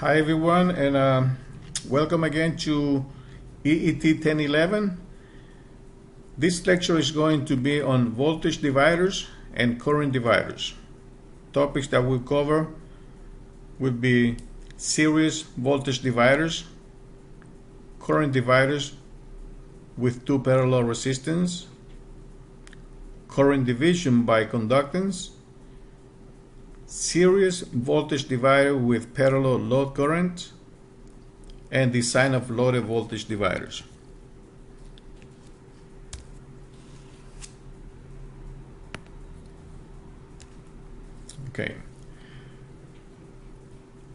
Hi everyone, and welcome again to EET1011. This lecture is going to be on voltage dividers and current dividers. Topics that we'll cover will be series voltage dividers, current dividers with two parallel resistance, current division by conductance, series voltage divider with parallel load current, and design of loaded voltage dividers. Okay.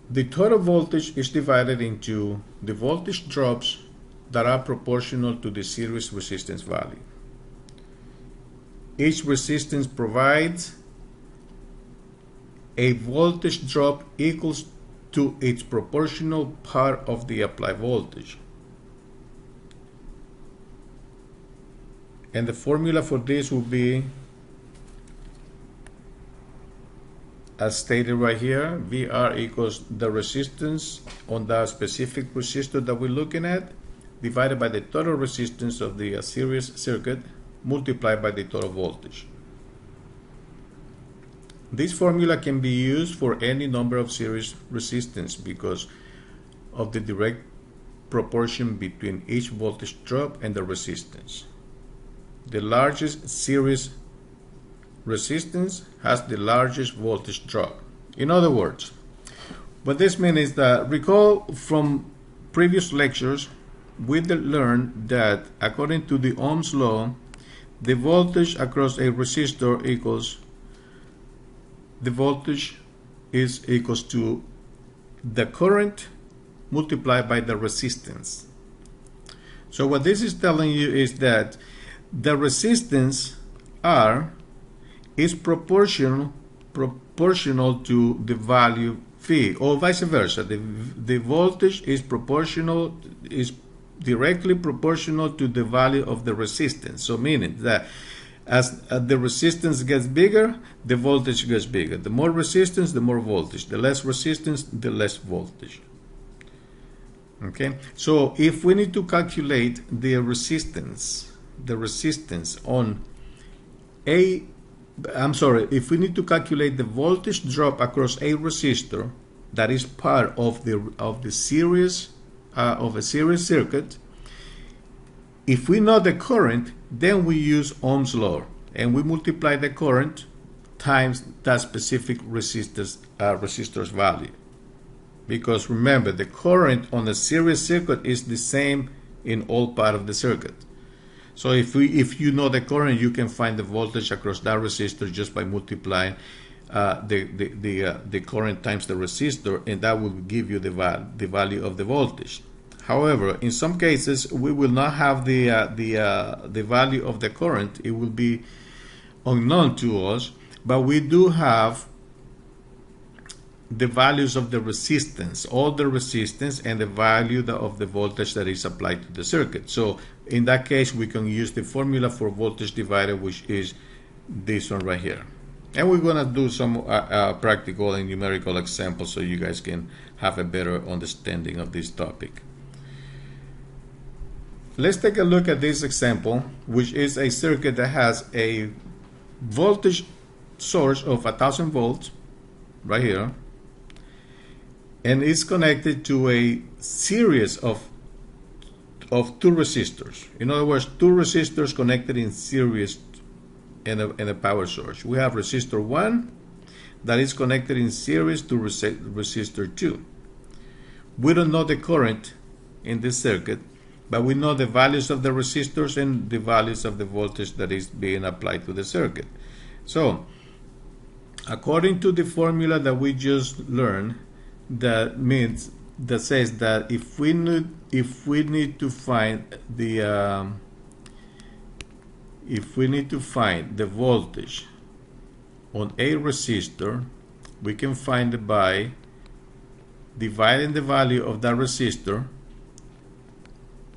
The total voltage is divided into the voltage drops that are proportional to the series resistance value. Each resistance provides a voltage drop equals to its proportional part of the applied voltage. And the formula for this will be, as stated right here, VR equals the resistance on that specific resistor that we're looking at divided by the total resistance of the series circuit multiplied by the total voltage. This formula can be used for any number of series resistance because of the direct proportion between each voltage drop and the resistance. The largest series resistance has the largest voltage drop. In other words, what this means is that, recall from previous lectures, we learned that according to the Ohm's law, the voltage across a resistor equals the voltage is equals to the current multiplied by the resistance. So what this is telling you is that the resistance R is proportional to the value V, or vice versa. The voltage is directly proportional to the value of the resistance. So meaning that as the resistance gets bigger, the voltage gets bigger. The more resistance, the more voltage. The less resistance, the less voltage. Okay? So if we need to calculate the resistance on if we need to calculate the voltage drop across a resistor that is part of the series of a series circuit, if we know the current, then we use Ohm's law and we multiply the current times that specific resistor's value. Because remember, the current on the series circuit is the same in all part of the circuit. So if you know the current, you can find the voltage across that resistor just by multiplying the current times the resistor, and that will give you the value of the voltage. However, in some cases, we will not have the value of the current. It will be unknown to us, but we do have the values of the resistance, all the resistance, and the value of the voltage that is applied to the circuit. So in that case, we can use the formula for voltage divider, which is this one right here. And we're going to do some practical and numerical examples so you guys can have a better understanding of this topic. Let's take a look at this example, which is a circuit that has a voltage source of 1000 volts right here, and is connected to a series of two resistors. In other words, two resistors connected in series in a power source. We have resistor 1 that is connected in series to resistor 2. We don't know the current in this circuit, but we know the values of the resistors and the values of the voltage that is being applied to the circuit. So, according to the formula that we just learned, that says that if we need to find the voltage on a resistor, we can find it by dividing the value of that resistor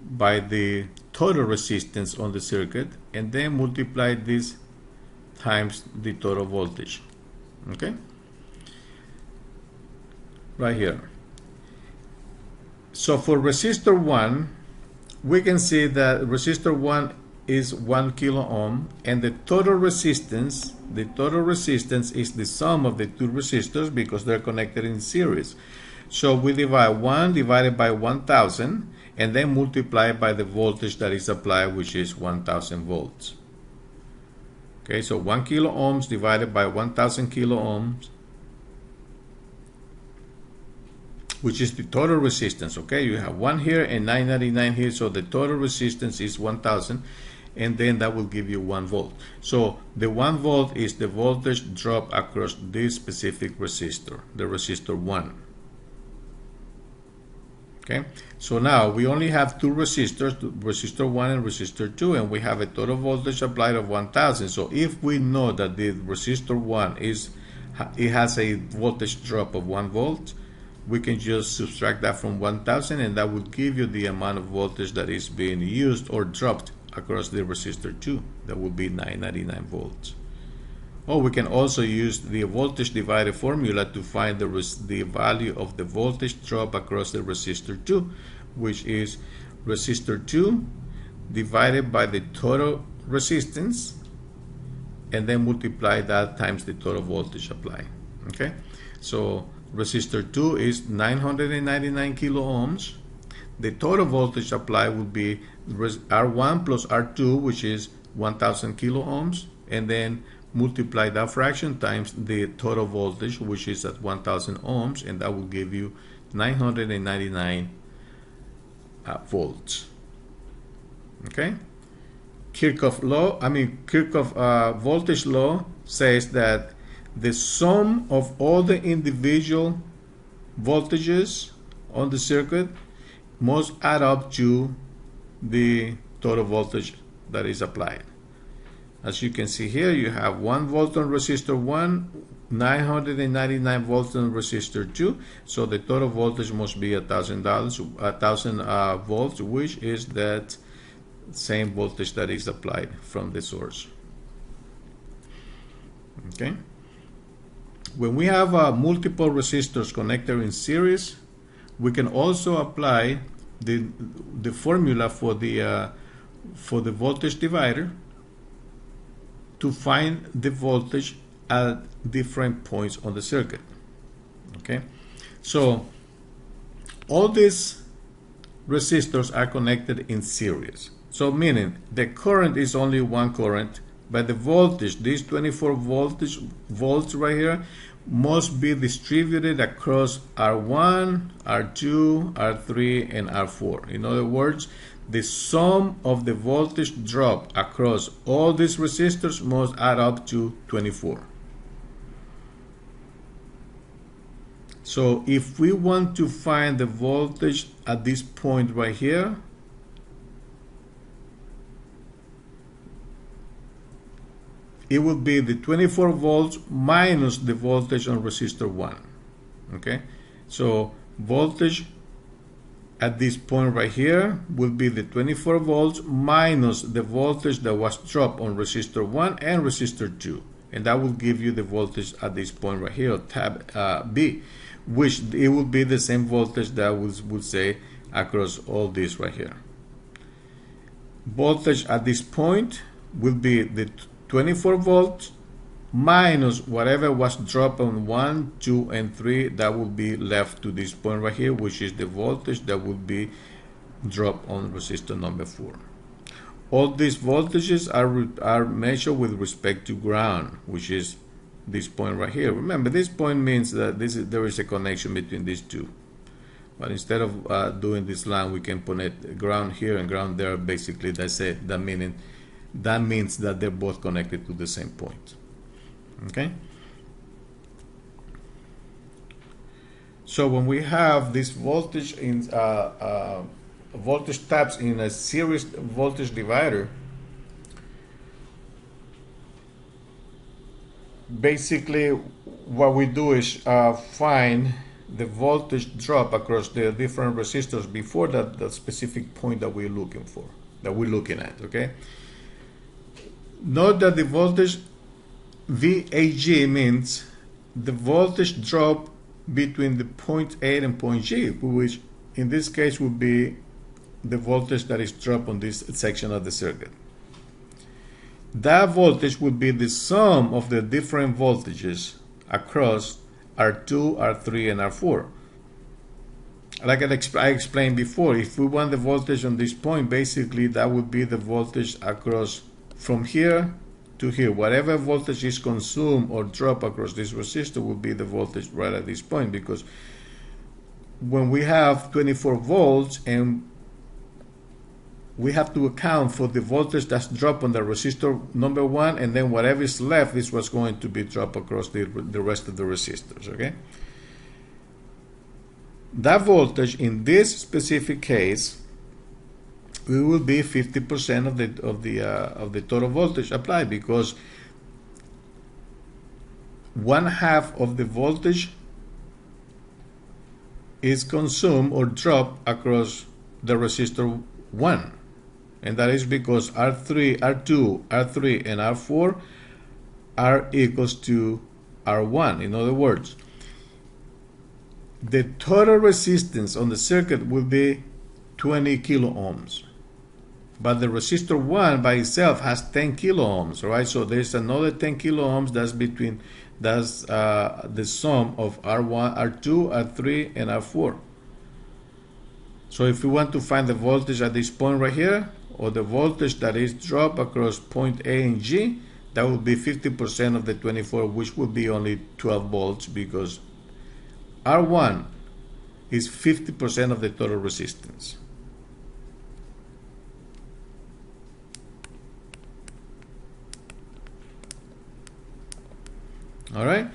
by the total resistance on the circuit, and then multiply this times the total voltage. Okay? Right here. So for resistor 1, we can see that resistor 1 is 1 kilo ohm, and the total resistance is the sum of the two resistors because they're connected in series. So we divide 1 divided by 1000 and then multiply by the voltage that is applied, which is 1000 volts. Okay, so 1 kilo ohms divided by 1000 kilo ohms, which is the total resistance. Okay, you have 1 here and 999 here, so the total resistance is 1000, and then that will give you 1 volt. So the 1 volt is the voltage drop across this specific resistor, the resistor 1. Okay, so now we only have two resistors, resistor 1 and resistor 2, and we have a total voltage applied of 1000. So if we know that the resistor 1 has a voltage drop of 1 volt, we can just subtract that from 1000, and that will give you the amount of voltage that is being used or dropped across the resistor 2. That will be 999 volts. Or we can also use the voltage divider formula to find the value of the voltage drop across the resistor 2, which is resistor 2 divided by the total resistance, and then multiply that times the total voltage applied. Okay, so resistor 2 is 999 kilo ohms. The total voltage applied would be R1 plus R2, which is 1000 kilo ohms, and then multiply that fraction times the total voltage, which is at 1000 ohms, and that will give you 999 volts. Okay, Kirchhoff voltage law says that the sum of all the individual voltages on the circuit must add up to the total voltage that is applied. As you can see here, you have 1 volt on resistor 1, 999 volts on resistor 2, so the total voltage must be 1000 volts, which is that same voltage that is applied from the source. Okay, when we have multiple resistors connected in series, we can also apply the formula for the voltage divider to find the voltage at different points on the circuit. Okay, so all these resistors are connected in series. So meaning the current is only one current, but the voltage, these 24 volts right here, must be distributed across R1, R2, R3, and R4. In other words, the sum of the voltage drop across all these resistors must add up to 24. So if we want to find the voltage at this point right here, it will be the 24 volts minus the voltage on resistor 1. Okay, so voltage at this point right here will be the 24 volts minus the voltage that was dropped on resistor 1 and resistor 2, and that will give you the voltage at this point right here, tab B, which it will be the same voltage that would say across all this right here. Voltage at this point will be the 24 volts minus whatever was dropped on 1, 2, and 3, that will be left to this point right here, which is the voltage that will be dropped on resistor number 4. All these voltages are measured with respect to ground, which is this point right here. Remember, this point means that there is a connection between these two. But instead of doing this line, we can put it ground here and ground there. Basically, that's it. That means that they're both connected to the same point. Okay, so when we have this voltage in voltage taps in a series voltage divider, basically what we do is find the voltage drop across the different resistors before that specific point that we're looking at. Okay, note that the voltage VAG means the voltage drop between the point A and point G, which in this case would be the voltage that is dropped on this section of the circuit. That voltage would be the sum of the different voltages across R2, R3, and R4. Like I explained before, if we want the voltage on this point, basically that would be the voltage across from here to here. Whatever voltage is consumed or dropped across this resistor will be the voltage right at this point, because when we have 24 volts and we have to account for the voltage that's dropped on the resistor number one, and then whatever is left is what's going to be dropped across the rest of the resistors. Okay, that voltage in this specific case it will be 50% of the total voltage applied, because 1/2 of the voltage is consumed or dropped across the resistor 1, and that is because R2, R3, and R4 are equals to R1. In other words, the total resistance on the circuit will be 20 kilo ohms, but the resistor 1 by itself has 10 kilo ohms, right? So there's another 10 kilo ohms that's the sum of R1, R2, R3, and R4. So if we want to find the voltage at this point right here, or the voltage that is dropped across point A and G, that would be 50% of the 24, which would be only 12 volts, because R1 is 50% of the total resistance. All right,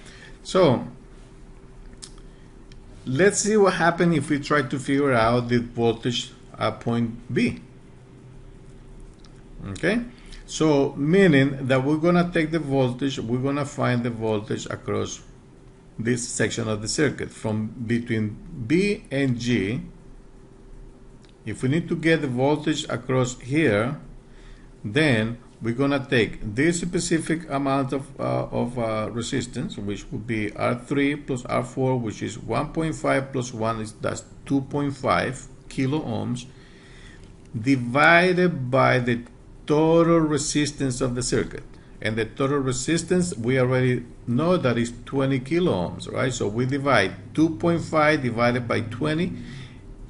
so let's see what happens if we try to figure out the voltage at point B. Okay, so meaning that we're gonna take the voltage, we're gonna find the voltage across this section of the circuit from between B and G. If we need to get the voltage across here, then we're gonna take this specific amount of resistance, which would be R3 plus R4, which is 1.5 plus 1 that's 2.5 kilo ohms, divided by the total resistance of the circuit. And the total resistance, we already know that is 20 kilo ohms, right? So we divide 2.5 divided by 20,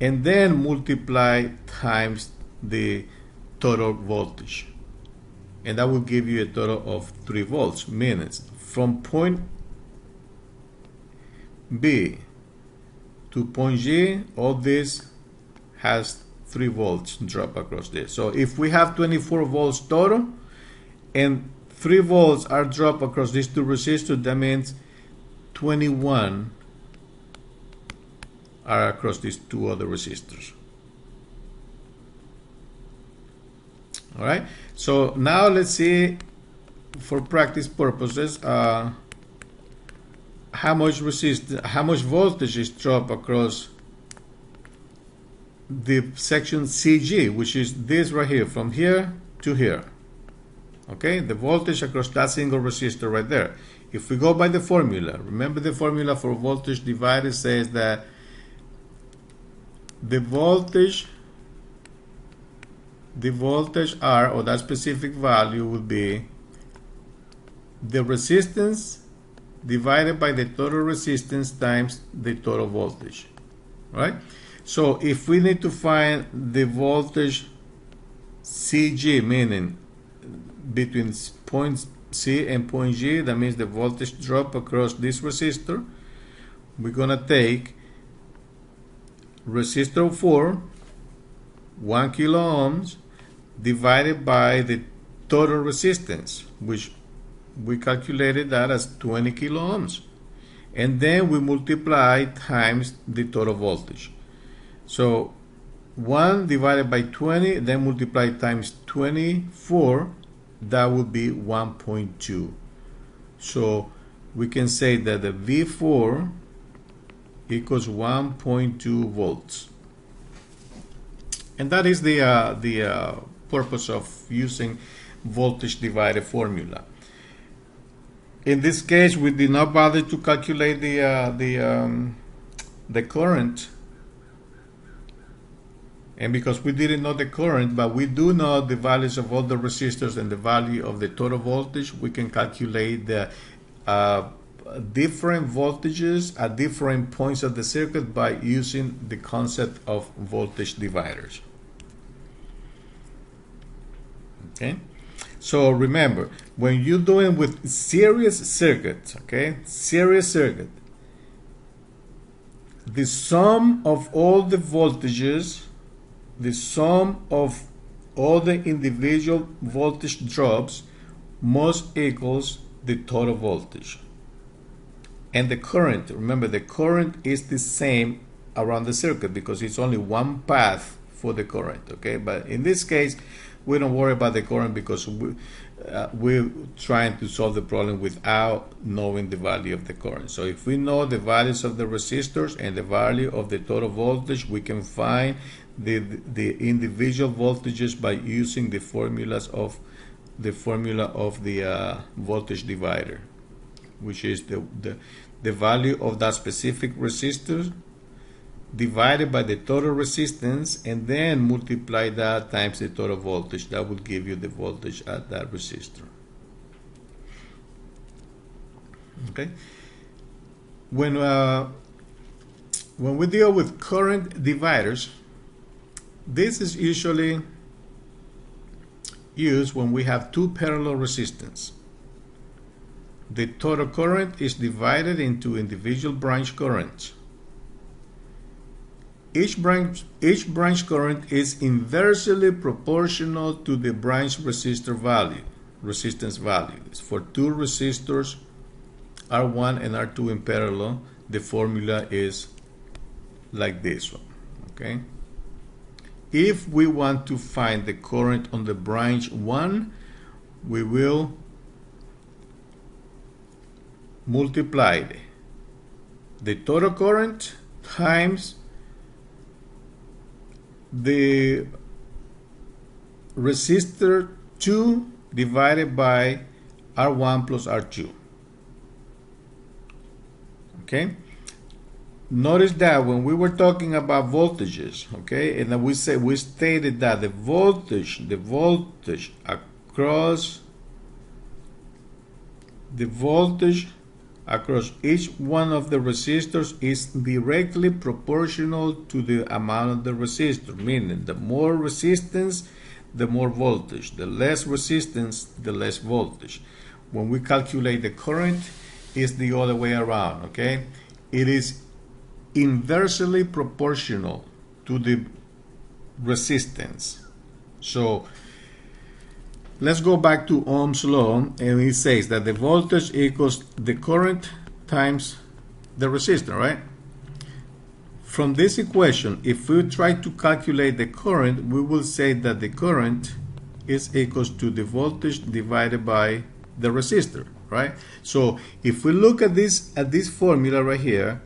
and then multiply times the total voltage. And that will give you a total of 3 volts, meaning from point B to point G, all this has 3 volts drop across this. So if we have 24 volts total, and 3 volts are dropped across these two resistors, that means 21 are across these two other resistors. All right, so now let's see, for practice purposes, how much voltage is dropped across the section CG, which is this right here, from here to here. Okay, the voltage across that single resistor right there. If we go by the formula, remember the formula for voltage divided says that the voltage R, or that specific value, would be the resistance divided by the total resistance times the total voltage, right? So if we need to find the voltage CG, meaning between point C and point G, that means the voltage drop across this resistor, we're gonna take resistor 4, 1 kilo ohms, divided by the total resistance, which we calculated that as 20 kilo ohms, and then we multiply times the total voltage. So 1 divided by 20, then multiply times 24, that would be 1.2. So we can say that the V4 equals 1.2 volts. And that is the purpose of using voltage divider formula. In this case, we did not bother to calculate the current And because we didn't know the current, but we do know the values of all the resistors and the value of the total voltage, we can calculate the different voltages at different points of the circuit by using the concept of voltage dividers. Okay, so remember, when you're doing with series circuits, okay, series circuit, the sum of all the voltages, the sum of all the individual voltage drops must equals the total voltage. And the current, remember, the current is the same around the circuit because it's only one path for the current, okay? But in this case, we don't worry about the current because we're trying to solve the problem without knowing the value of the current. So if we know the values of the resistors and the value of the total voltage, we can find the individual voltages by using the formula of the voltage divider, which is the value of that specific resistor divided by the total resistance, and then multiply that times the total voltage. That will give you the voltage at that resistor. Okay. When we deal with current dividers, this is usually used when we have two parallel resistance. The total current is divided into individual branch currents. Each branch current is inversely proportional to the branch resistance value. For two resistors, R1 and R2 in parallel, the formula is like this one, okay? If we want to find the current on the branch 1, we will multiply the total current times the resistor 2 divided by R1 plus R2. Okay? Notice that when we were talking about voltages, okay, and then we stated that the voltage across each one of the resistors is directly proportional to the amount of the resistor, meaning the more resistance, the more voltage, the less resistance, the less voltage. When we calculate the current, it's the other way around, okay? It is inversely proportional to the resistance. So let's go back to Ohm's law, and it says that the voltage equals the current times the resistor, right? From this equation, if we try to calculate the current, we will say that the current is equals to the voltage divided by the resistor, right? So if we look at this formula right here,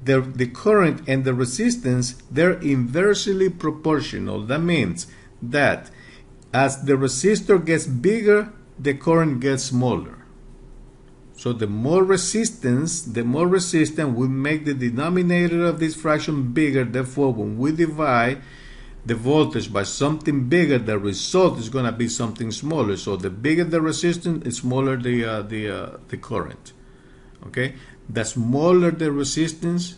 the current and the resistance, they're inversely proportional. That means that as the resistor gets bigger, the current gets smaller. So the more resistance will make the denominator of this fraction bigger. Therefore, when we divide the voltage by something bigger, the result is going to be something smaller. So the bigger the resistance, the smaller the current. Okay, the smaller the resistance,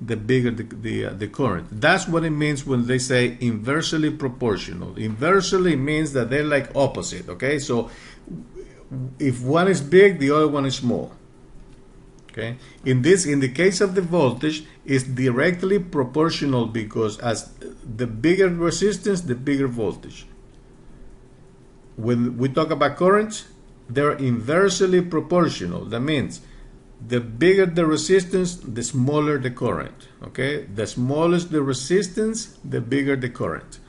the bigger the current. That's what it means when they say inversely proportional. Inversely means that they're like opposite. Okay, so if one is big, the other one is small. Okay, in the case of the voltage, it's directly proportional because as the bigger resistance, the bigger voltage. When we talk about currents, they're inversely proportional. That means the bigger the resistance, the smaller the current. Okay, the smallest the resistance, the bigger the current.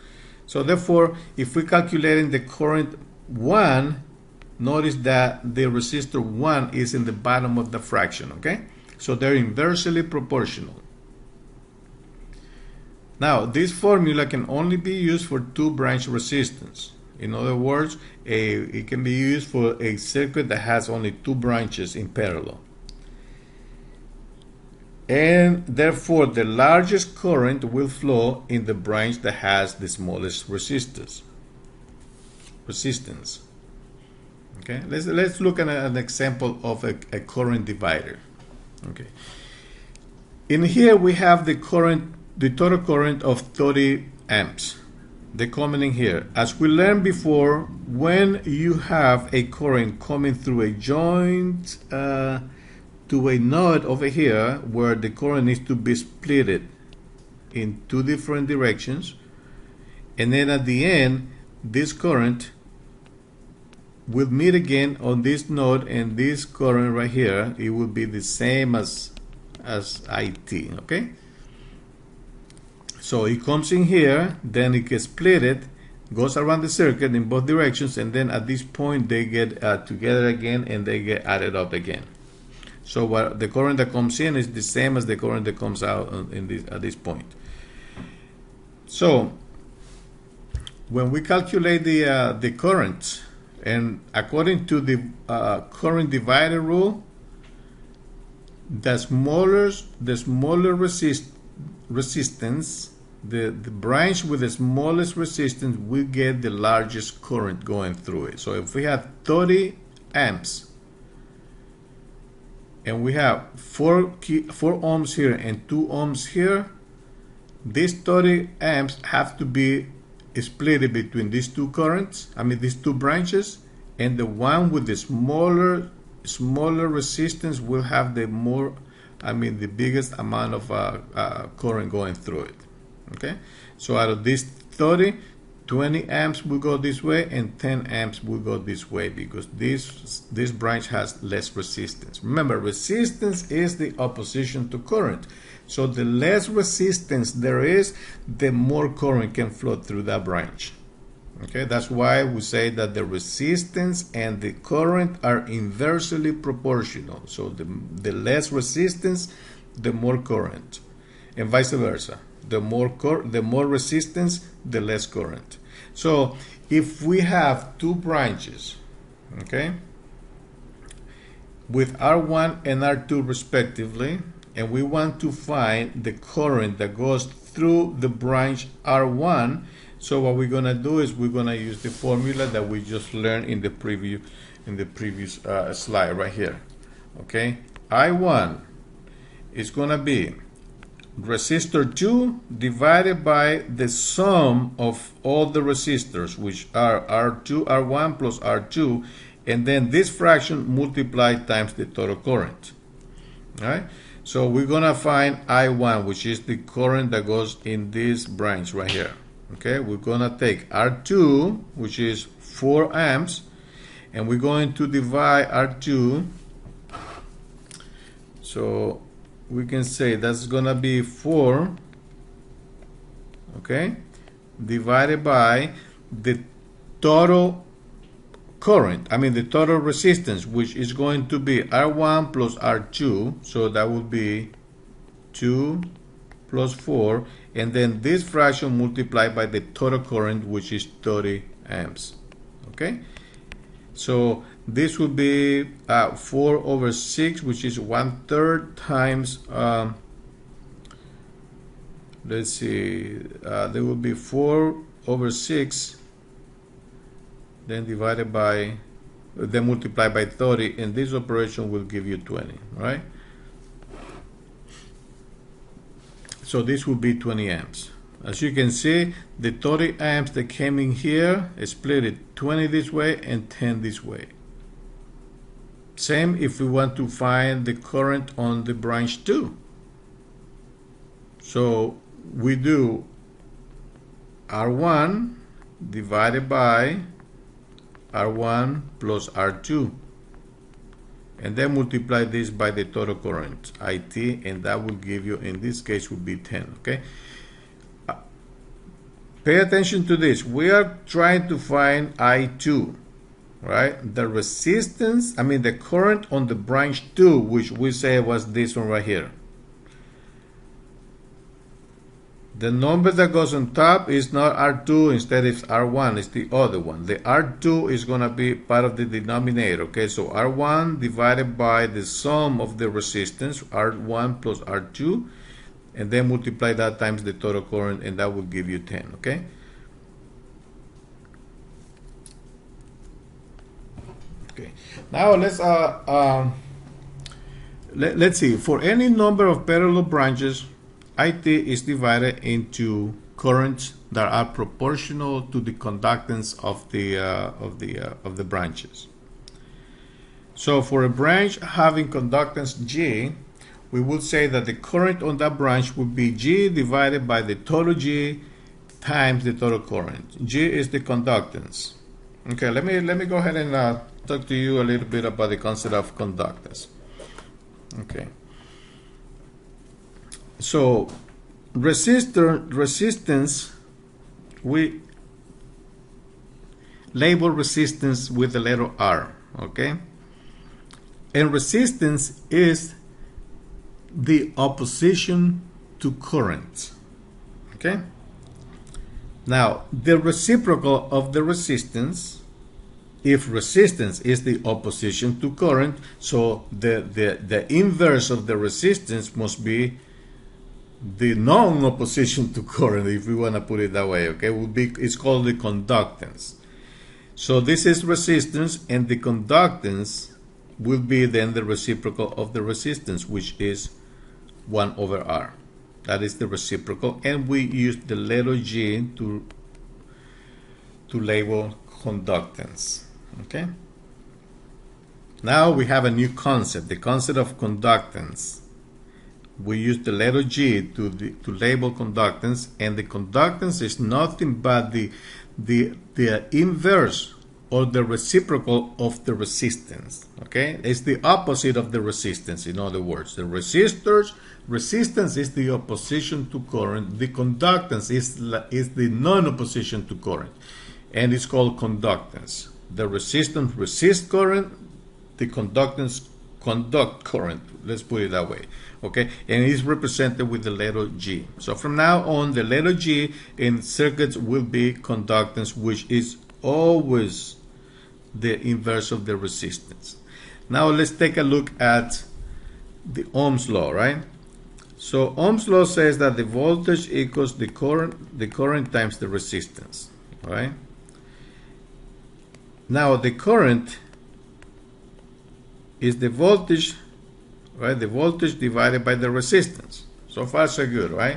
So therefore, if we're calculating the current 1, notice that the resistor 1 is in the bottom of the fraction. Okay, so they're inversely proportional. Now, this formula can only be used for two branch resistance. In other words, it can be used for a circuit that has only two branches in parallel. and therefore the largest current will flow in the branch that has the smallest resistance. Okay, let's look at an example of a current divider. Okay, in here we have the total current of 30 amps. They coming in here. As we learned before, when you have a current coming through a joint to a node over here where the current needs to be split in two different directions, and then at the end this current will meet again on this node, and this current right here, it will be the same as IT. Okay, so it comes in here, then it gets split, goes around the circuit in both directions, and then at this point they get together again and they get added up again. So what the current that comes in is the same as the current that comes out at this point. So when we calculate the current, and according to the current divider rule, the smaller resistance, the branch with the smallest resistance will get the largest current going through it. So if we have 30 amps and we have 4 ohms here and 2 ohms here, these 30 amps have to be split between these two currents, these two branches, and the one with the smaller resistance will have the biggest amount of current going through it. Okay, so out of this 30, 20 amps will go this way and 10 amps will go this way, because this branch has less resistance. Remember, resistance is the opposition to current. So the less resistance there is, the more current can flow through that branch. Okay, that's why we say that the resistance and the current are inversely proportional. So the less resistance, the more current, and vice versa. The more resistance, the less current. So if we have two branches, okay, with R1 and R2 respectively, and we want to find the current that goes through the branch R1, so what we're going to do is we're going to use the formula that we just learned in the previous slide right here. Okay, I1 is going to be resistor 2 divided by the sum of all the resistors, which are R2, R1 plus R2, and then this fraction multiplied times the total current. All right, so we're gonna find I1, which is the current that goes in this branch right here. Okay, we're gonna take R2, which is 4 amps, and we're going to divide R2. So we can say that's gonna be 4, okay, divided by the total current, the total resistance, which is going to be R1 plus R2, so that would be 2 plus 4, and then this fraction multiplied by the total current, which is 30 amps. Okay, so this would be 4 over 6, which is 1/3 times, let's see, there will be 4 over 6, then divided by, then multiplied by 30, and this operation will give you 20, right? So this will be 20 amps. As you can see, the 30 amps that came in here is split it 20 this way and 10 this way. Same if we want to find the current on the branch 2. So we do R1 divided by R1 plus R2, and then multiply this by the total current, IT, and that will give you, in this case, would be 10. Okay, pay attention to this. We are trying to find I2, right? The resistance, the current on the branch 2, which we say was this one right here. The number that goes on top is not R2, instead it's R1, it's the other one. The R2 is going to be part of the denominator, okay? So R1 divided by the sum of the resistance, R1 plus R2, and then multiply that times the total current, and that will give you 10, okay? Okay. Now let's see. For any number of parallel branches, IT is divided into currents that are proportional to the conductance of the branches. So for a branch having conductance G, we would say that the current on that branch would be G divided by the total G times the total current. G is the conductance. Okay, let me go ahead and talk to you a little bit about the concept of conductance. Okay. So resistance, we label resistance with the letter R, okay? And resistance is the opposition to current, okay? Now, the reciprocal of the resistance, if resistance is the opposition to current, so the inverse of the resistance must be the non-opposition to current, if we want to put it that way, okay? It's called the conductance. So this is resistance, and the conductance will be then the reciprocal of the resistance, which is 1 over R. That is the reciprocal, and we use the letter G to label conductance, okay? Now we have a new concept, the concept of conductance. We use the letter G to label conductance, and the conductance is nothing but the inverse or the reciprocal of the resistance, okay? It's the opposite of the resistance, in other words. The resistance is the opposition to current. The conductance is the non-opposition to current, and it's called conductance. The resistance resists current, the conductance conduct current, let's put it that way, okay? And it's represented with the letter G. So from now on, the letter G in circuits will be conductance, which is always the inverse of the resistance. Now let's take a look at the Ohm's law, right? So Ohm's law says that the voltage equals the current times the resistance, right? Now the current is the voltage, right? The voltage divided by the resistance. So far, so good, right?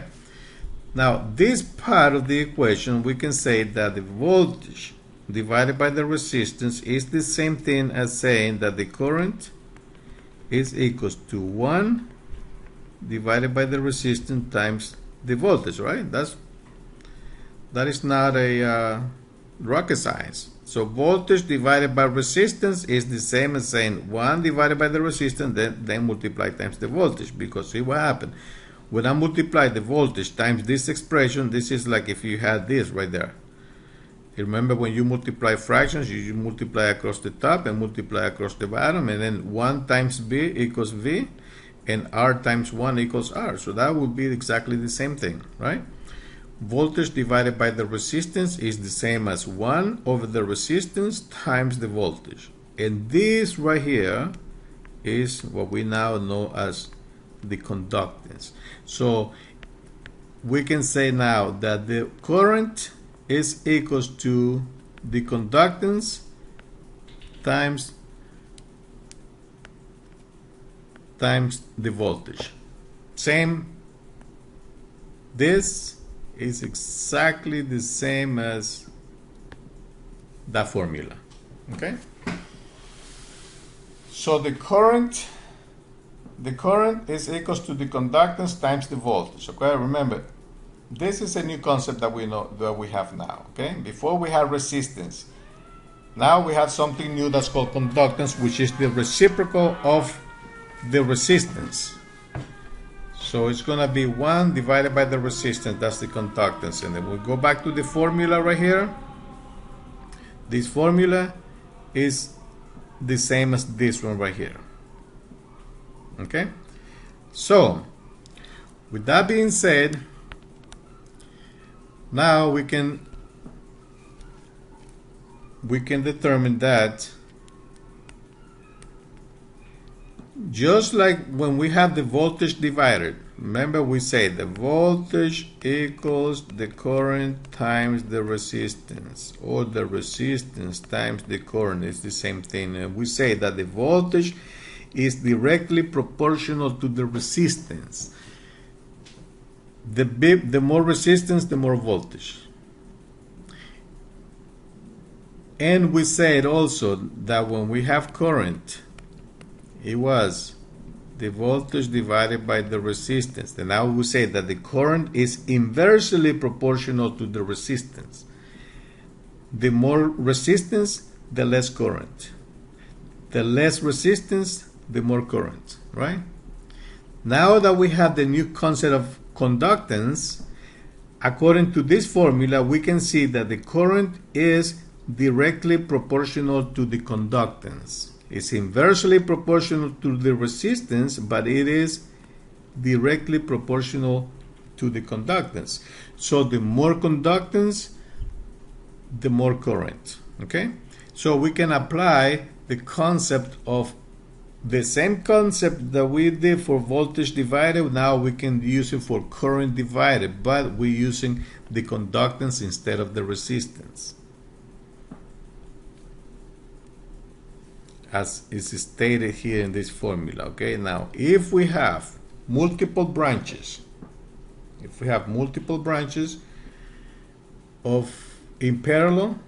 Now, this part of the equation, we can say that the voltage divided by the resistance is the same thing as saying that the current is equals to 1 divided by the resistance times the voltage, right? That is not a rocket science. So voltage divided by resistance is the same as saying 1 divided by the resistance, then multiply times the voltage. Because see what happened. When I multiply the voltage times this expression, this is like if you had this right there. You remember when you multiply fractions, you multiply across the top and multiply across the bottom, and then 1 times V equals V, and R times 1 equals R. So that would be exactly the same thing, right? Voltage divided by the resistance is the same as 1 over the resistance times the voltage. And this right here is what we now know as the conductance. So we can say now that the current is equals to the conductance times the voltage. Same. This is exactly the same as that formula, okay? So the current is equals to the conductance times the voltage, okay? Remember, this is a new concept that we know, that we have now, okay? Before we had resistance. Now we have something new that's called conductance, which is the reciprocal of the resistance. So it's going to be 1 divided by the resistance, that's the conductance. And then we'll go back to the formula right here. This formula is the same as this one right here. Okay? So, with that being said, Now we can determine that just like when we have the voltage divided. Remember, we say the voltage equals the current times the resistance, or the resistance times the current. It's the same thing. And we say that the voltage is directly proportional to the resistance. The more resistance, the more voltage. And we said also that when we have current, it was the voltage divided by the resistance. And now we say that the current is inversely proportional to the resistance. The more resistance, the less current. The less resistance, the more current, right? Now that we have the new concept of conductance, according to this formula, we can see that the current is directly proportional to the conductance. It's inversely proportional to the resistance, but it is directly proportional to the conductance. So the more conductance, the more current. Okay? So we can apply the concept of the same concept that we did for voltage divided. Now we can use it for current divided, but we're using the conductance instead of the resistance, as is stated here in this formula. Okay, now if we have multiple branches, of in parallel,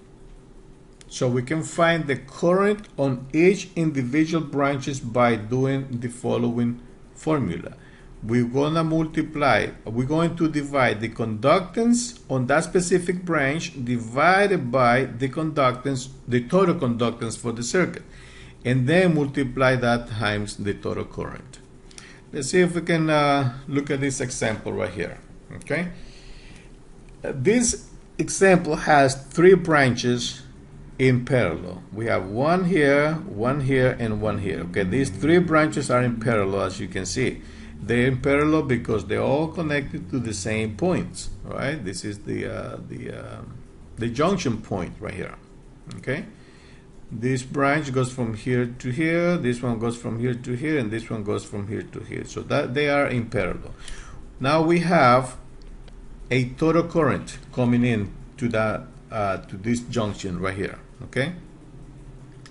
so we can find the current on each individual branches by doing the following formula. We're going to divide the conductance on that specific branch divided by the conductance, the total conductance for the circuit, and then multiply that times the total current. Let's see if we can look at this example right here. Okay, this example has 3 branches in parallel. We have one here, and one here. Okay, these 3 branches are in parallel, as you can see. They're in parallel because they're all connected to the same points. All right, this is the junction point right here. Okay, this branch goes from here to here, this one goes from here to here, and this one goes from here to here. So that they are in parallel. Now we have a total current coming in to that to this junction right here. Okay,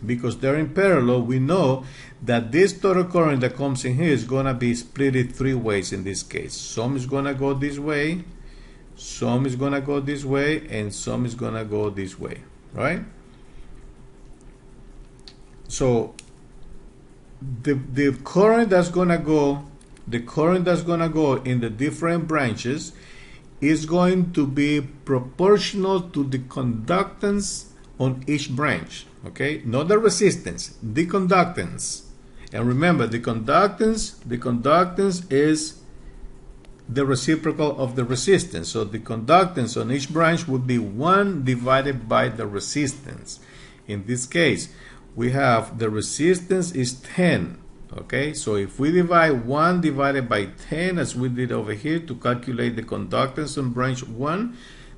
because they're in parallel, we know that this total current that comes in here is going to be split 3 ways in this case. Some is going to go this way, some is going to go this way, and some is going to go this way, right? So the current that's going to go in the different branches is going to be proportional to the conductance on each branch. Okay, not the resistance, the conductance. And remember, the conductance is the reciprocal of the resistance. So the conductance on each branch would be 1 divided by the resistance. In this case, we have the resistance is 10. Okay, so if we divide 1 divided by 10, as we did over here, to calculate the conductance on branch 1,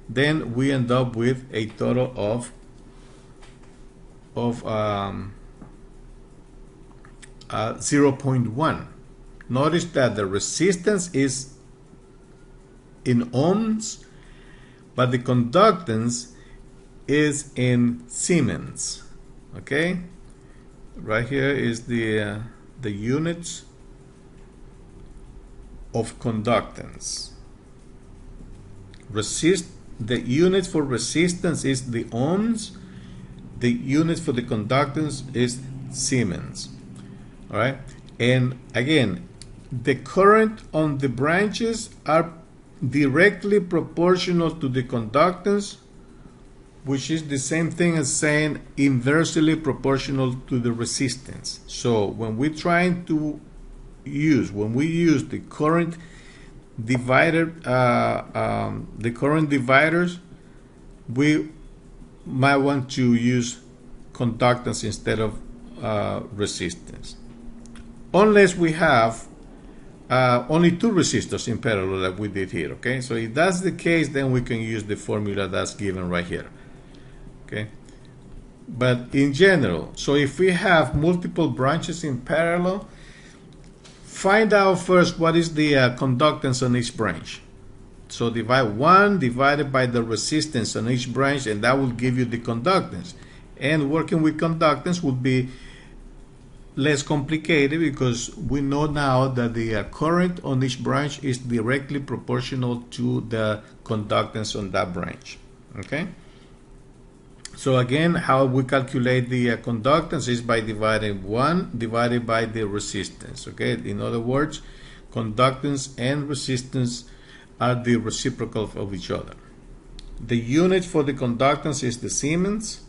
then we end up with a total of 0.1. Notice that the resistance is in ohms, but the conductance is in Siemens. Okay, right here is the units of conductance. The units for resistance is the ohms. The units for the conductance is Siemens. All right, and again, the current on the branches are directly proportional to the conductance, which is the same thing as saying inversely proportional to the resistance. So when we use the current dividers, we might want to use conductance instead of resistance, unless we have only two resistors in parallel like we did here. Okay, so if that's the case, then we can use the formula that's given right here. Okay, but in general, so if we have multiple branches in parallel, find out first what is the conductance on each branch. So divide 1 divided by the resistance on each branch, and that will give you the conductance. And working with conductance would be less complicated because we know now that the current on each branch is directly proportional to the conductance on that branch. Okay? So again, how we calculate the conductance is by dividing 1 divided by the resistance. Okay? In other words, conductance and resistance are the reciprocal of each other. The unit for the conductance is the Siemens,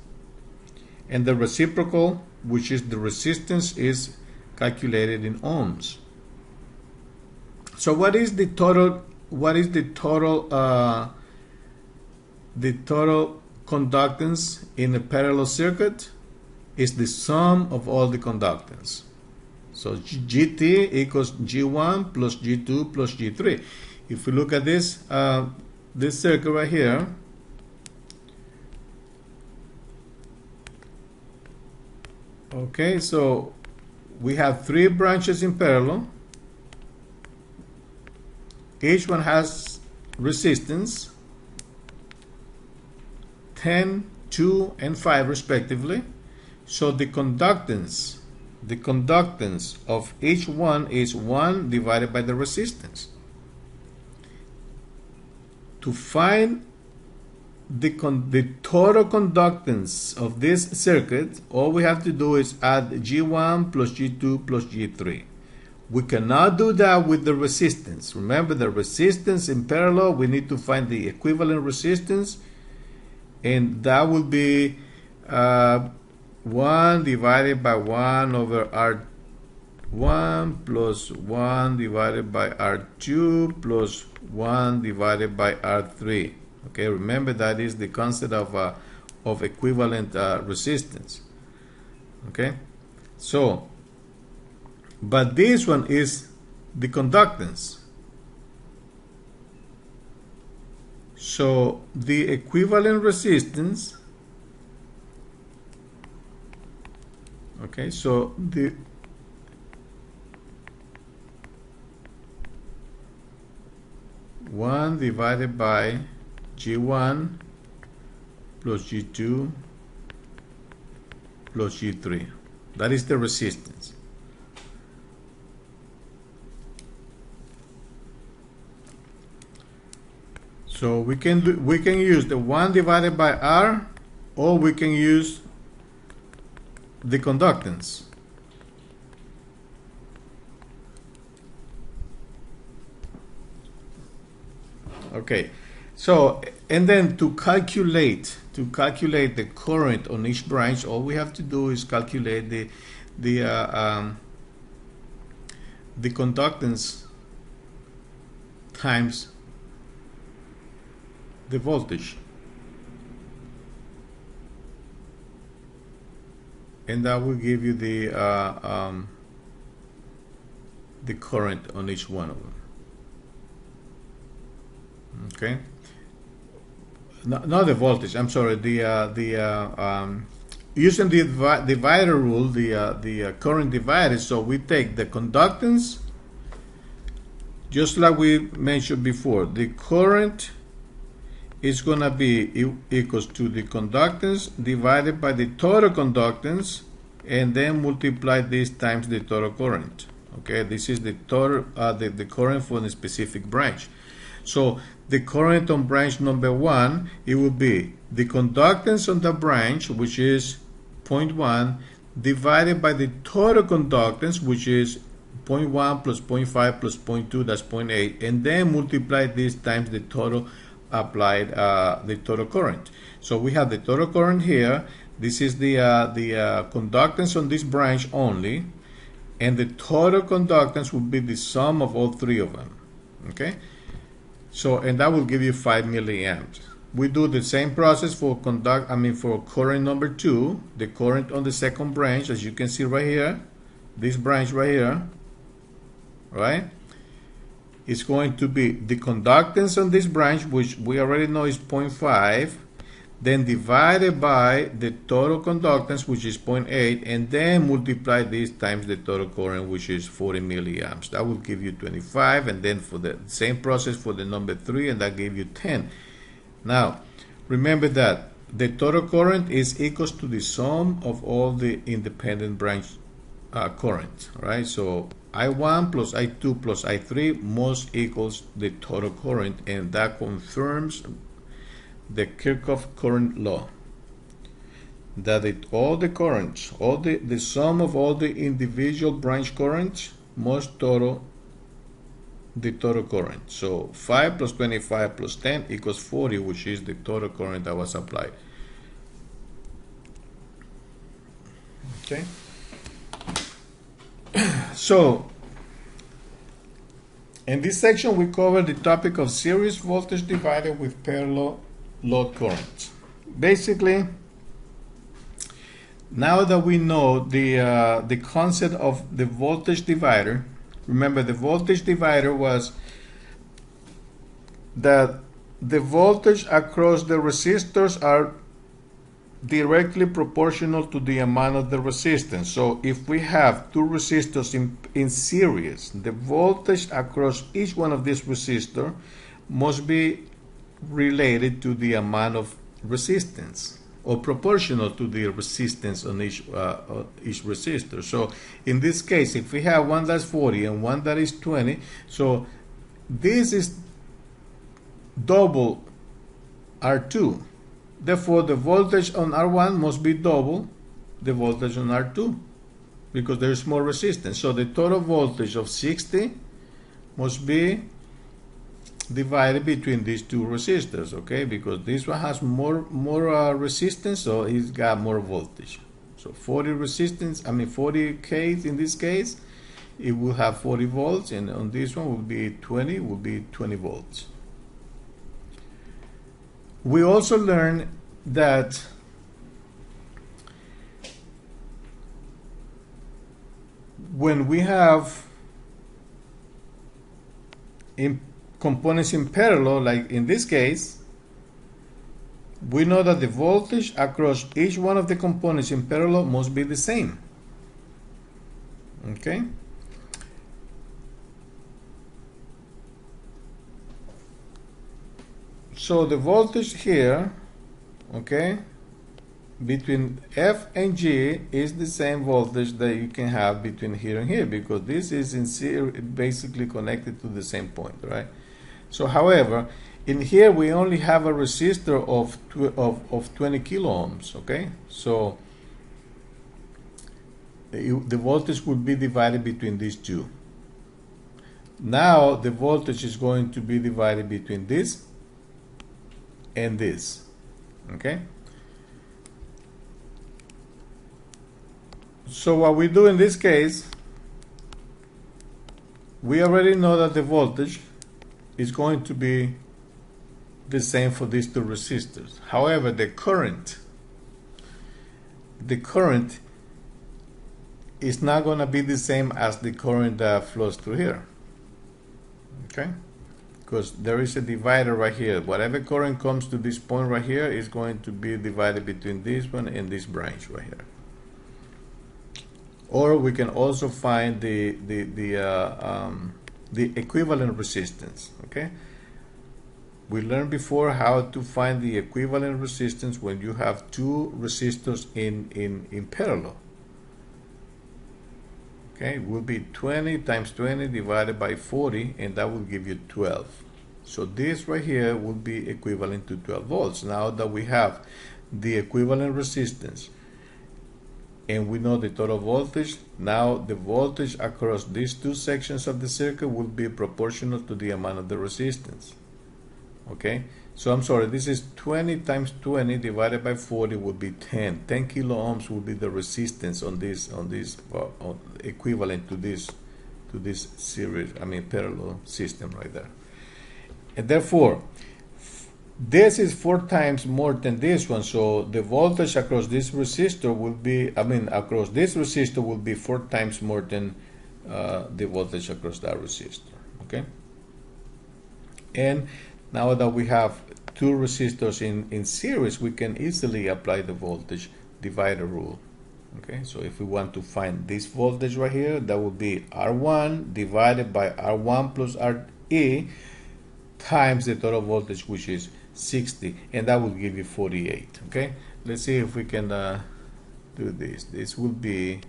and the reciprocal, which is the resistance, is calculated in ohms. So what is the total? What is the total conductance in a parallel circuit? Is the sum of all the conductance. So GT equals G1 plus G2 plus G3. If we look at this this circuit right here, okay, so we have 3 branches in parallel. Each one has resistance 10, 2, and 5 respectively. So the conductance of each one is 1 divided by the resistance. To find the total conductance of this circuit, all we have to do is add G1 plus G2 plus G3. We cannot do that with the resistance. Remember, the resistance in parallel, we need to find the equivalent resistance, and that will be 1 divided by 1 over R1 plus 1 divided by R2 plus 1 divided by R3. Okay, remember that is the concept of equivalent resistance. Okay, so, but this one is the conductance. So the equivalent resistance, okay, so the one divided by G1 plus G2 plus G3. That is the resistance. So we can use the 1 divided by R, or we can use the conductance. Okay, so and then to calculate the current on each branch, all we have to do is calculate the conductance times the voltage, and that will give you the current on each one of them. Okay, not the voltage. I'm sorry. Using the divider rule, the current divided. So we take the conductance, just like we mentioned before. The current is going to be equals to the conductance divided by the total conductance, and then multiply this times the total current. Okay, this is the total the current for the specific branch. So the current on branch number 1, it will be the conductance on the branch, which is 0.1, divided by the total conductance, which is 0.1 plus 0.5 plus 0.2, that's 0.8, and then multiply this times the total applied, the total current. So we have the total current here. This is the conductance on this branch only, and the total conductance will be the sum of all 3 of them. Okay. So, and that will give you 5 milliamps. We do the same process for for current number 2, the current on the second branch, as you can see right here, this branch right here, right? is going to be the conductance on this branch, which we already know is 0.5, then divided by the total conductance, which is 0.8, and then multiply this times the total current, which is 40 milliamps. That will give you 25, and then for the same process for the number 3, and that gave you 10. Now, remember that the total current is equals to the sum of all the independent branch current, right? So I1 plus I2 plus I3 must equals the total current, and that confirms the Kirchhoff current law, that all the currents, the sum of all the individual branch currents must total the total current. So 5 plus 25 plus 10 equals 40, which is the total current that was applied. Okay. So in this section we cover the topic of series voltage divider with parallel load currents. Basically, now that we know the concept of the voltage divider, remember the voltage divider was that the voltage across the resistors are directly proportional to the amount of the resistance. So if we have two resistors in series, the voltage across each one of these resistors must be related to the amount of resistance, or proportional to the resistance on each resistor. So in this case, if we have one that's 40 and one that is 20, so this is double R2. Therefore, the voltage on R1 must be double the voltage on R2, because there is more resistance. So the total voltage of 60 must be divided between these two resistors, okay? Because this one has more resistance, so it's got more voltage. So 40 resistance, 40K in this case, it will have 40 volts, and on this one will be 20 volts. We also learned that when we have components in parallel, like in this case, we know that the voltage across each one of the components in parallel must be the same. Okay? So the voltage here, okay, between F and G is the same voltage that you can have between here and here, because this is in series, basically connected to the same point, right? So however, in here we only have a resistor of 20 kilo ohms, okay? So the voltage would be divided between these two. Now the voltage is going to be divided between this and this, okay? So what we do in this case, we already know that the voltage is going to be the same for these two resistors. However, the current is not going to be the same as the current that flows through here, okay? Because there is a divider right here. Whatever current comes to this point right here is going to be divided between this one and this branch right here. Or we can also find the equivalent resistance. Okay, we learned before how to find the equivalent resistance when you have two resistors in parallel. Okay, it will be 20 times 20 divided by 40, and that will give you 12. So this right here will be equivalent to 12 volts. Now that we have the equivalent resistance and we know the total voltage, now the voltage across these two sections of the circuit will be proportional to the amount of the resistance. Okay, so I'm sorry, this is 20 times 20 divided by 40 would be 10. 10 kilo ohms will be the resistance on this equivalent to this series, parallel system right there. And therefore, this is 4 times more than this one, so the voltage across this resistor will be, across this resistor will be 4 times more than the voltage across that resistor. Okay. And now that we have two resistors in series, we can easily apply the voltage divider rule. Okay, so if we want to find this voltage right here, that would be R1 divided by R1 plus RE times the total voltage, which is 60, and that will give you 48. Okay, let's see if we can do this. This will be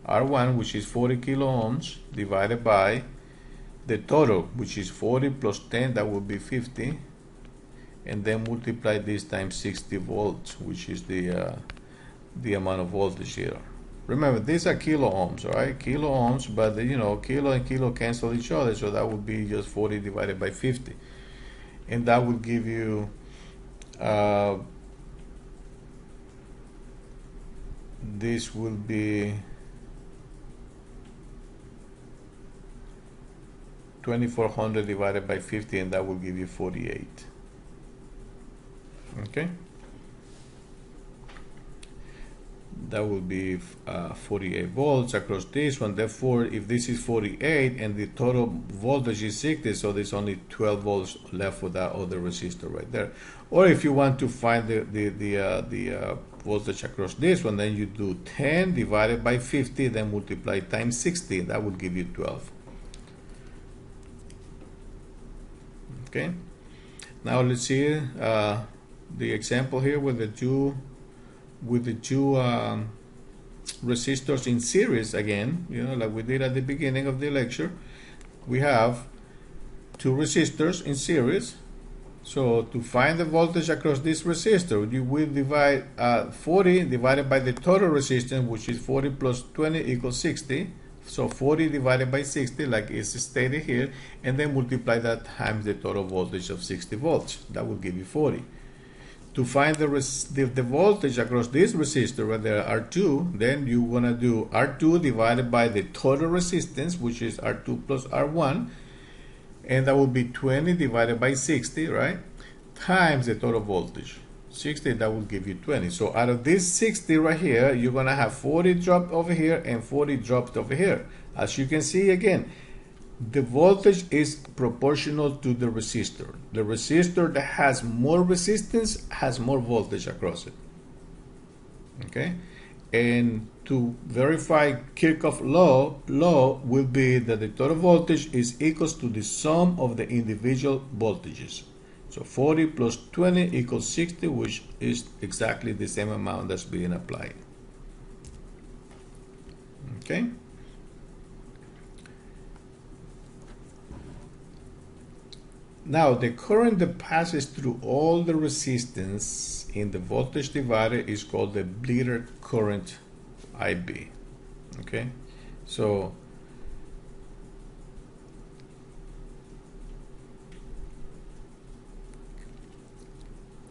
R1, which is 40 kilo ohms, divided by the total, which is 40 plus 10, that would be 50, and then multiply this times 60 volts, which is the amount of voltage here. Remember, these are kilo ohms, right? Kilo ohms, but you know, kilo and kilo cancel each other, so that would be just 40 divided by 50, and that would give you this will be 2400 divided by 50, and that will give you 48. Okay, that will be 48 volts across this one. Therefore, if this is 48 and the total voltage is 60, so there's only 12 volts left for that other resistor right there. Or if you want to find the voltage across this one, then you do 10 divided by 50, then multiply times 60, that will give you 12. Okay, now let's see the example here with the two resistors in series again. You know, like we did at the beginning of the lecture, we have two resistors in series. So to find the voltage across this resistor, you will divide 40 divided by the total resistance, which is 40 plus 20 equals 60. So 40 divided by 60, like is stated here, and then multiply that times the total voltage of 60 volts. That will give you 40. To find the voltage across this resistor, where there are R2, then you want to do R2 divided by the total resistance, which is R2 plus R1, and that will be 20 divided by 60, right? Times the total voltage. 60, that will give you 20. So out of this 60 right here, you're going to have 40 dropped over here and 40 dropped over here. As you can see again, the voltage is proportional to the resistor. The resistor that has more resistance has more voltage across it. Okay? And to verify Kirchhoff law will be that the total voltage is equals to the sum of the individual voltages. So 40 plus 20 equals 60, which is exactly the same amount that's being applied. Okay? Now, the current that passes through all the resistance in the voltage divider is called the bleeder current, IB. Okay? So,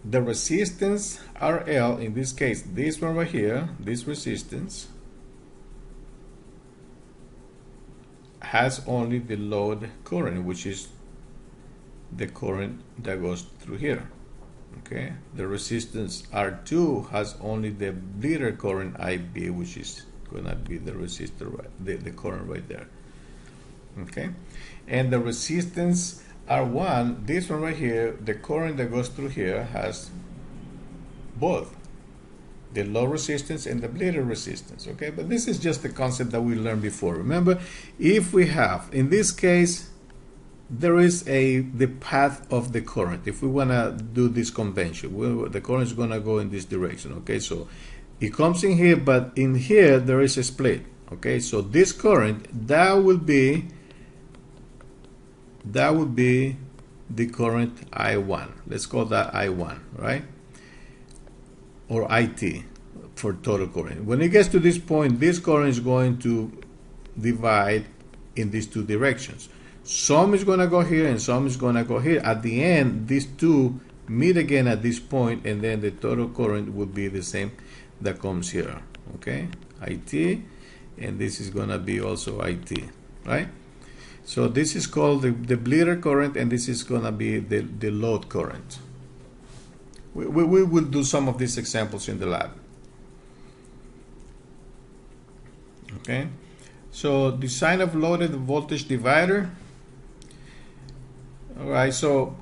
the resistance RL, in this case, this one right here, this resistance, has only the load current, which is the current that goes through here. Okay, the resistance R2 has only the bleeder current IB, which is gonna be the resistor, the current right there. Okay, and the resistance R1, this one right here, the current that goes through here has both the low resistance and the bleeder resistance. Okay, but this is just the concept that we learned before. Remember, if we have, in this case, there is the path of the current. If we want to do this convention, the current is going to go in this direction. Okay, so it comes in here, but in here there is a split. Okay, so this current, that would be the current I1. Let's call that I1, right? Or IT for total current. When it gets to this point, this current is going to divide in these two directions. Some is going to go here and some is going to go here. At the end, these two meet again at this point, and then the total current will be the same that comes here. Okay, IT, and this is going to be also IT, right? So this is called the bleeder current, and this is going to be the load current. We will do some of these examples in the lab. Okay, so design of loaded voltage divider. All right, so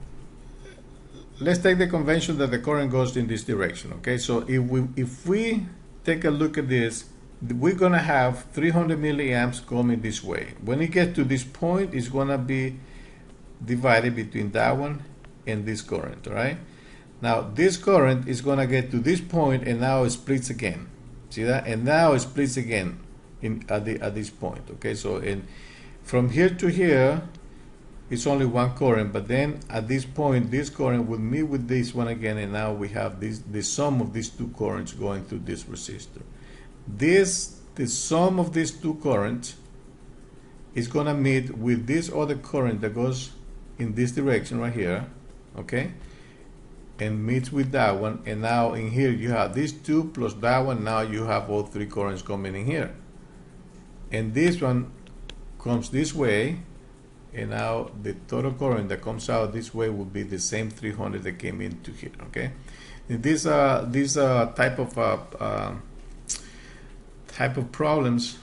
let's take the convention that the current goes in this direction. Okay, so if we take a look at this, we're gonna have 300 milliamps coming this way. When it gets to this point, it's gonna be divided between that one and this current. All right, now this current is gonna get to this point, and now it splits again. See that? And now it splits again at this point. Okay, so from here to here, it's only one current, but then at this point, this current will meet with this one again, and now we have the sum of these two currents going through this resistor. The sum of these two currents is gonna meet with this other current that goes in this direction right here, okay, and meets with that one, and now in here you have these two plus that one. Now you have all three currents coming in here, and this one comes this way, and now the total current that comes out this way will be the same 300 that came into here. Okay, and these type of problems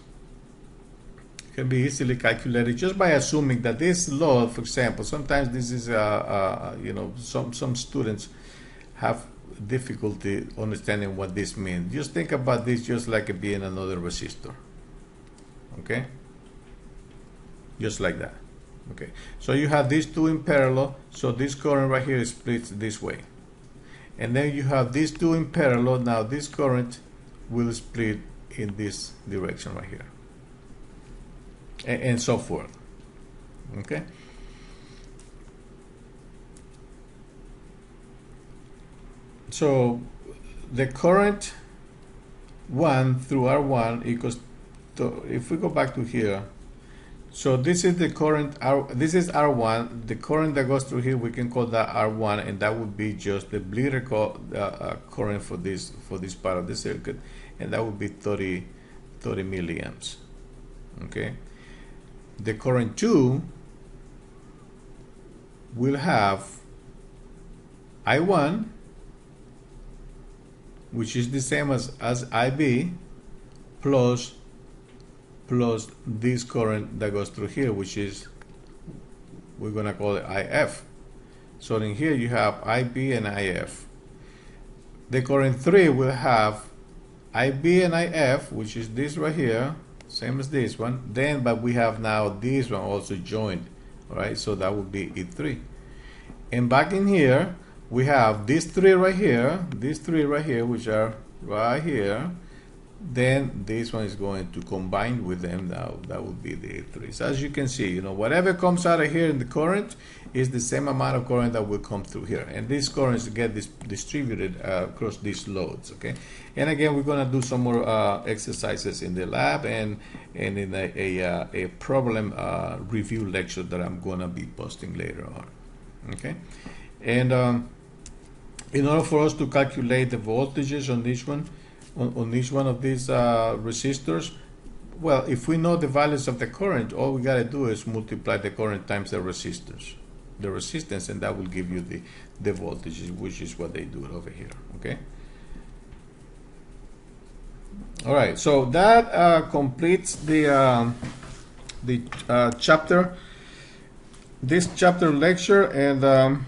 can be easily calculated just by assuming that this load, for example, sometimes this is you know, some students have difficulty understanding what this means. Just think about this just like it being another resistor. Okay, just like that. Okay, so you have these two in parallel, so this current right here splits this way, and then you have these two in parallel. Now this current will split in this direction right here, and so forth. Okay, so the current 1 through R1 equals to, if we go back to here, so this is the current this is R1. The current that goes through here, we can call that R1, and that would be just the bleeder current for this part of the circuit, and that would be 30 milliamps. Okay, the current 2 will have I1, which is the same as IB, plus this current that goes through here, which is, we're gonna call it IF. So in here you have IB and IF. The current 3 will have IB and IF, which is this right here, same as this one. Then, but we have now this one also joined. All right, so that would be E3. And back in here, we have these three right here, which are right here. Then this one is going to combine with them. Now that would be the E3. So as you can see, you know, whatever comes out of here in the current is the same amount of current that will come through here, and these currents get distributed across these loads. Okay, and again, we're going to do some more exercises in the lab and in a problem review lecture that I'm going to be posting later on. Okay, and in order for us to calculate the voltages on this one, on each one of these resistors, well, if we know the values of the current, all we got to do is multiply the current times the resistance, and that will give you the voltages, which is what they do over here. Okay. All right. So that completes the chapter, this chapter lecture, and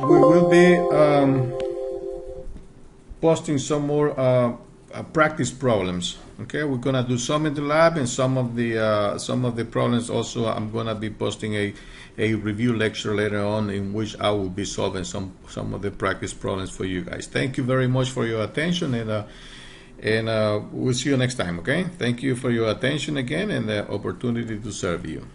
we will be posting some more practice problems. Okay, we're gonna do some in the lab, and some of the problems also I'm gonna be posting a review lecture later on, in which I will be solving some of the practice problems for you guys. Thank you very much for your attention, and we'll see you next time. Okay, thank you for your attention again and the opportunity to serve you.